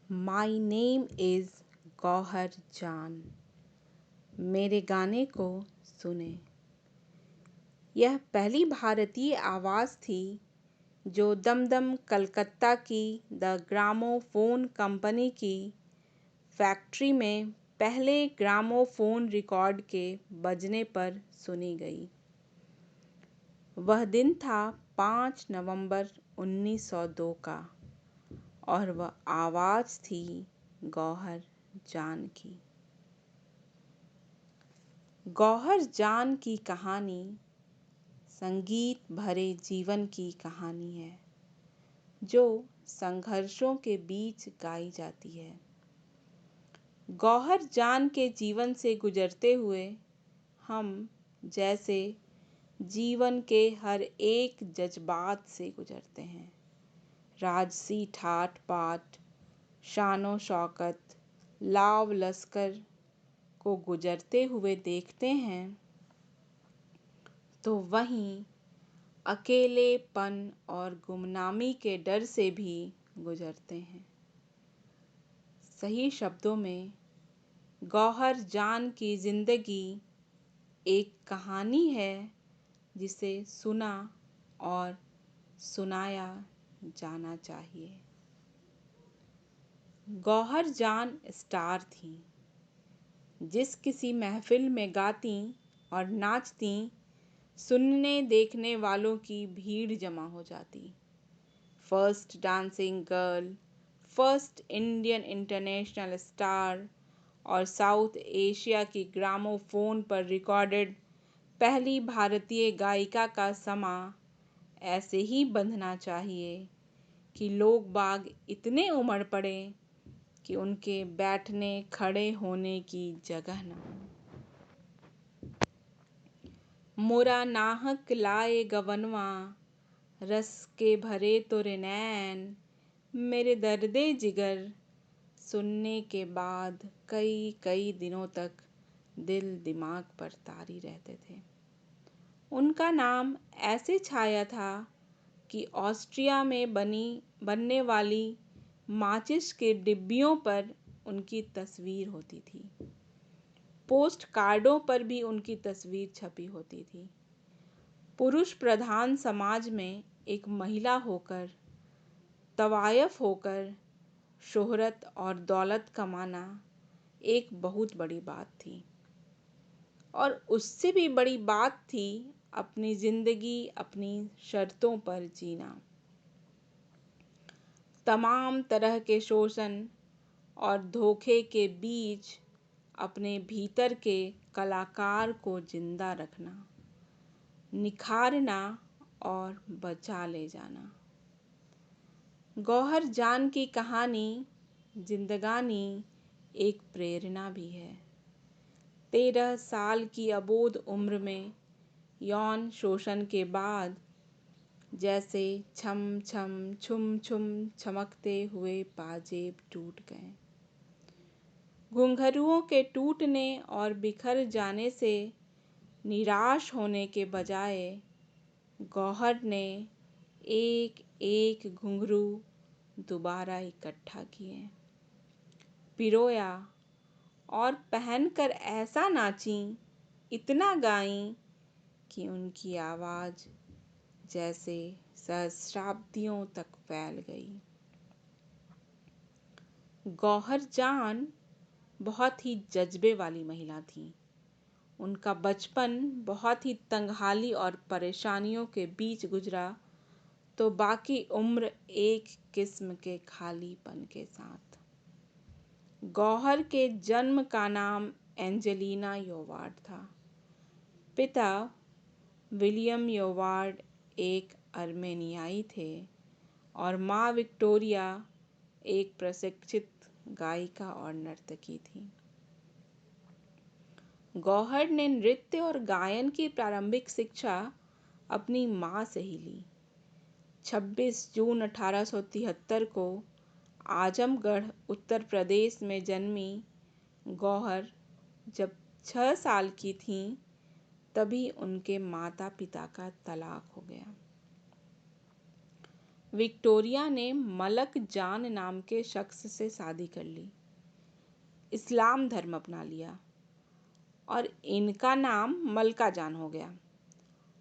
My name is Gauhar जान। मेरे गाने को सुने। यह पहली भारतीय आवाज़ थी जो दमदम कलकत्ता की द ग्रामोफोन कंपनी की फैक्ट्री में पहले ग्रामोफोन रिकॉर्ड के बजने पर सुनी गई। वह दिन था 5 नवंबर 1902 का और वह आवाज़ थी गौहर जान की। गौहर जान की कहानी संगीत भरे जीवन की कहानी है जो संघर्षों के बीच गाई जाती है। गौहर जान के जीवन से गुजरते हुए हम जैसे जीवन के हर एक जज्बात से गुजरते हैं। राजसी ठाट बाट, शानो शौकत, लाव लश्कर को गुजरते हुए देखते हैं तो वहीं अकेलेपन और गुमनामी के डर से भी गुजरते हैं। सही शब्दों में गौहर जान की जिंदगी एक कहानी है जिसे सुना और सुनाया जाना चाहिए। गौहर जान स्टार थी। जिस किसी महफिल में गाती और नाचती, सुनने देखने वालों की भीड़ जमा हो जाती। First dancing girl, first Indian international star और साउथ एशिया की ग्रामोफोन पर रिकॉर्डेड पहली भारतीय गायिका का समा ऐसे ही बंधना चाहिए कि लोग बाग इतने उमड़ पड़े कि उनके बैठने खड़े होने की जगह न हो। मोरा नाहक लाए गवनवा, रस के भरे तोरे नैन, मेरे दर्दे जिगर सुनने के बाद कई कई दिनों तक दिल दिमाग पर तारी रहते थे। उनका नाम ऐसे छाया था कि ऑस्ट्रिया में बनने वाली माचिस के डिब्बियों पर उनकी तस्वीर होती थी। पोस्ट कार्डों पर भी उनकी तस्वीर छपी होती थी। पुरुष प्रधान समाज में एक महिला होकर, तवायफ होकर शोहरत और दौलत कमाना एक बहुत बड़ी बात थी और उससे भी बड़ी बात थी अपनी जिंदगी अपनी शर्तों पर जीना। तमाम तरह के शोषण और धोखे के बीच अपने भीतर के कलाकार को जिंदा रखना, निखारना और बचा ले जाना। गौहर जान की कहानी जिंदगानी एक प्रेरणा भी है। 13 साल की अबोध उम्र में यौन शोषण के बाद जैसे छम छम छुम छुम चमकते हुए पाजेब टूट गए। घुंघरुओं के टूटने और बिखर जाने से निराश होने के बजाय गौहर ने एक एक घुंघरू दोबारा इकट्ठा किए, पिरोया और पहनकर ऐसा नाची, इतना गाई कि उनकी आवाज़ जैसे सहस्राब्दियों तक फैल गई। गौहर जान बहुत ही जज्बे वाली महिला थी। उनका बचपन बहुत ही तंगहाली और परेशानियों के बीच गुजरा तो बाकी उम्र एक किस्म के खालीपन के साथ। गौहर के जन्म का नाम एंजेलिना योवार्ड था। पिता विलियम योवार्ड एक अर्मेनियाई थे और माँ विक्टोरिया एक प्रशिक्षित गायिका और नर्तकी थी। गौहर ने नृत्य और गायन की प्रारंभिक शिक्षा अपनी माँ से ही ली। 26 जून 1873 को आजमगढ़ उत्तर प्रदेश में जन्मी गौहर जब 6 साल की थीं तभी उनके माता पिता का तलाक हो गया। विक्टोरिया ने मलक जान नाम के शख्स से शादी कर ली, इस्लाम धर्म अपना लिया और इनका नाम मलका जान हो गया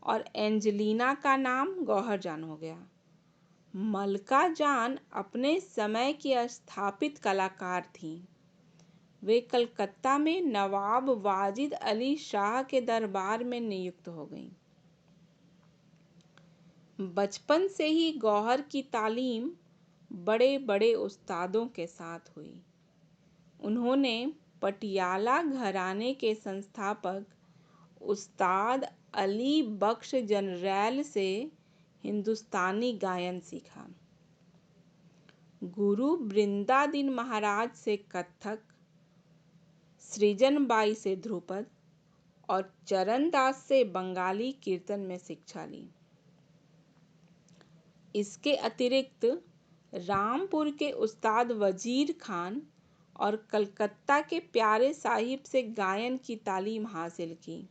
और एंजेलिना का नाम गौहर जान हो गया। मलका जान अपने समय की स्थापित कलाकार थीं। वे कलकत्ता में नवाब वाजिद अली शाह के दरबार में नियुक्त हो गईं। बचपन से ही गौहर की तालीम बड़े बड़े उस्तादों के साथ हुई। उन्होंने पटियाला घराने के संस्थापक उस्ताद अली बख्श जनरैल से हिंदुस्तानी गायन सीखा। गुरु बृंदादीन महाराज से कथक, सृजनबाई से ध्रुपद और चरणदास से बंगाली कीर्तन में शिक्षा ली। इसके अतिरिक्त रामपुर के उस्ताद वजीर खान और कलकत्ता के प्यारे साहिब से गायन की तालीम हासिल की।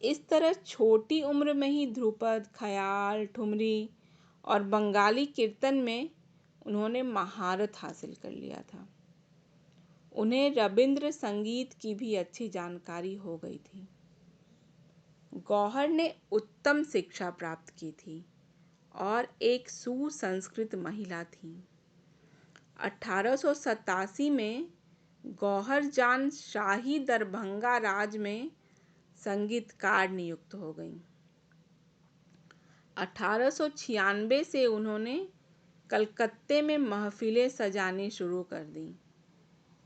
इस तरह छोटी उम्र में ही ध्रुपद, ख्याल, ठुमरी और बंगाली कीर्तन में उन्होंने महारत हासिल कर लिया था। उन्हें रविंद्र संगीत की भी अच्छी जानकारी हो गई थी। गौहर ने उत्तम शिक्षा प्राप्त की थी और एक सुसंस्कृत महिला थी। 1887 में गौहर जान शाही दरभंगा राज में संगीतकार नियुक्त हो गईं। 1896 से उन्होंने कलकत्ते में महफिलें सजानी शुरू कर दी।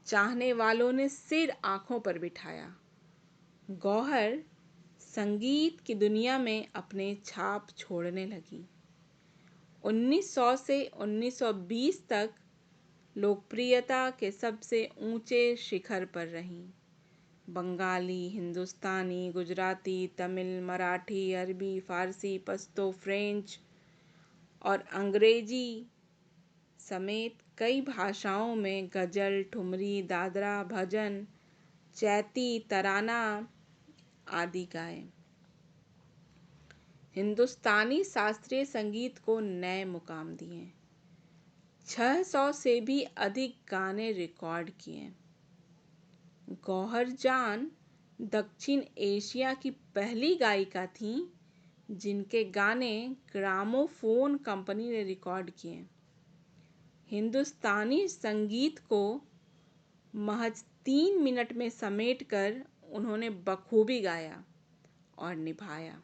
चाहने वालों ने सिर आंखों पर बिठाया। गौहर संगीत की दुनिया में अपने छाप छोड़ने लगी। 1900 से 1920 तक लोकप्रियता के सबसे ऊंचे शिखर पर रहीं। बंगाली, हिंदुस्तानी, गुजराती, तमिल, मराठी, अरबी, फारसी, पश्तो, फ्रेंच और अंग्रेजी समेत कई भाषाओं में गजल, ठुमरी, दादरा, भजन, चैती, तराना आदि गाए। हिंदुस्तानी शास्त्रीय संगीत को नए मुकाम दिए। 600 से भी अधिक गाने रिकॉर्ड किए। गौहर जान दक्षिण एशिया की पहली गायिका थीं जिनके गाने ग्रामोफोन कंपनी ने रिकॉर्ड किए। हिंदुस्तानी संगीत को महज 3 मिनट में समेटकर उन्होंने बखूबी गाया और निभाया।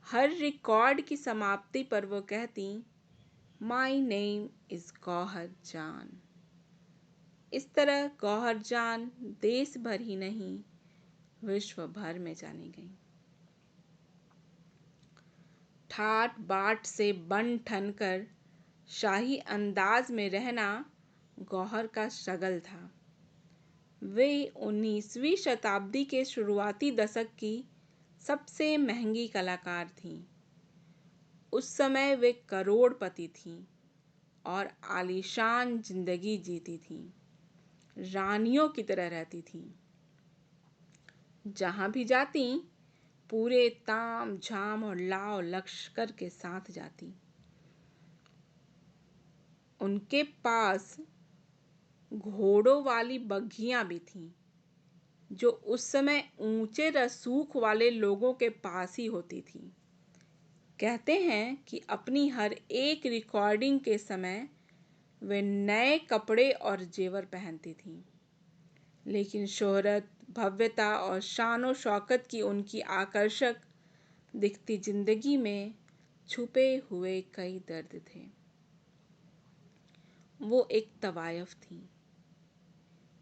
हर रिकॉर्ड की समाप्ति पर वो कहती, माई नेम इज गौहर जान। इस तरह गौहर जान देश भर ही नहीं विश्व भर में जानी गई। ठाट बाट से बन ठन कर शाही अंदाज में रहना गौहर का शगल था। वे 19वीं शताब्दी के शुरुआती दशक की सबसे महंगी कलाकार थीं। उस समय वे करोड़पति थीं और आलीशान जिंदगी जीती थीं। रानियों की तरह रहती थीं। जहां भी जाती पूरे ताम झाम और लाव लश्कर के साथ जाती। उनके पास घोड़ों वाली बग्घियां भी थीं जो उस समय ऊंचे रसूख वाले लोगों के पास ही होती थीं। कहते हैं कि अपनी हर एक रिकॉर्डिंग के समय वे नए कपड़े और जेवर पहनती थीं, लेकिन शोहरत, भव्यता और शान शौकत की उनकी आकर्षक दिखती जिंदगी में छुपे हुए कई दर्द थे। वो एक तवायफ थीं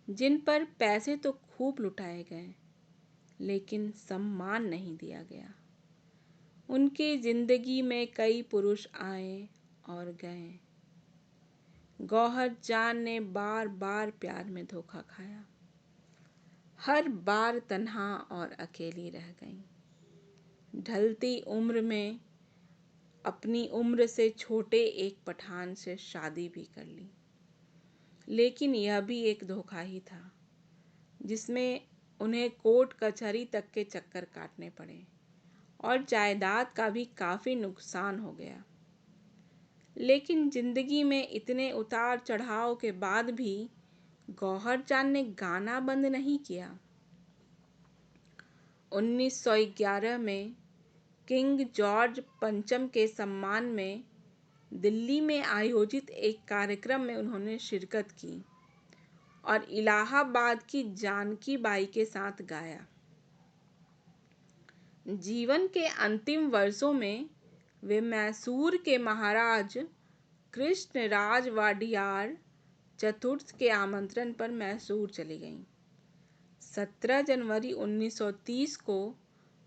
जिन पर पैसे तो खूब लुटाए गए लेकिन सम्मान नहीं दिया गया। उनकी जिंदगी में कई पुरुष आए और गए। गौहर जान ने बार बार प्यार में धोखा खाया। हर बार तन्हा और अकेली रह गईं। ढलती उम्र में अपनी उम्र से छोटे एक पठान से शादी भी कर ली, लेकिन यह भी एक धोखा ही था जिसमें उन्हें कोर्ट कचहरी तक के चक्कर काटने पड़े और जायदाद का भी काफी नुकसान हो गया। लेकिन जिंदगी में इतने उतार चढ़ाव के बाद भी गौहर जान ने गाना बंद नहीं किया। 1911 में किंग जॉर्ज पंचम के सम्मान में दिल्ली में आयोजित एक कार्यक्रम में उन्होंने शिरकत की और इलाहाबाद की जानकी बाई के साथ गाया। जीवन के अंतिम वर्षों में वे मैसूर के महाराज कृष्णराज वाडियार चतुर्थ के आमंत्रण पर मैसूर चली गईं। 17 जनवरी 1930 को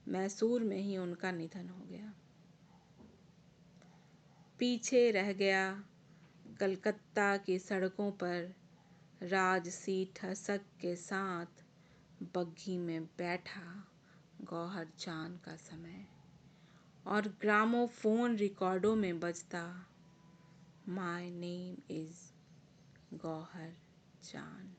मैसूर में ही उनका निधन हो गया। पीछे रह गया कलकत्ता की सड़कों पर राजसी ठसक के साथ बग्घी में बैठा गौहर जान का समय, और ग्रामोफोन रिकॉर्डों में बजता माय नेम इज गौहर जान।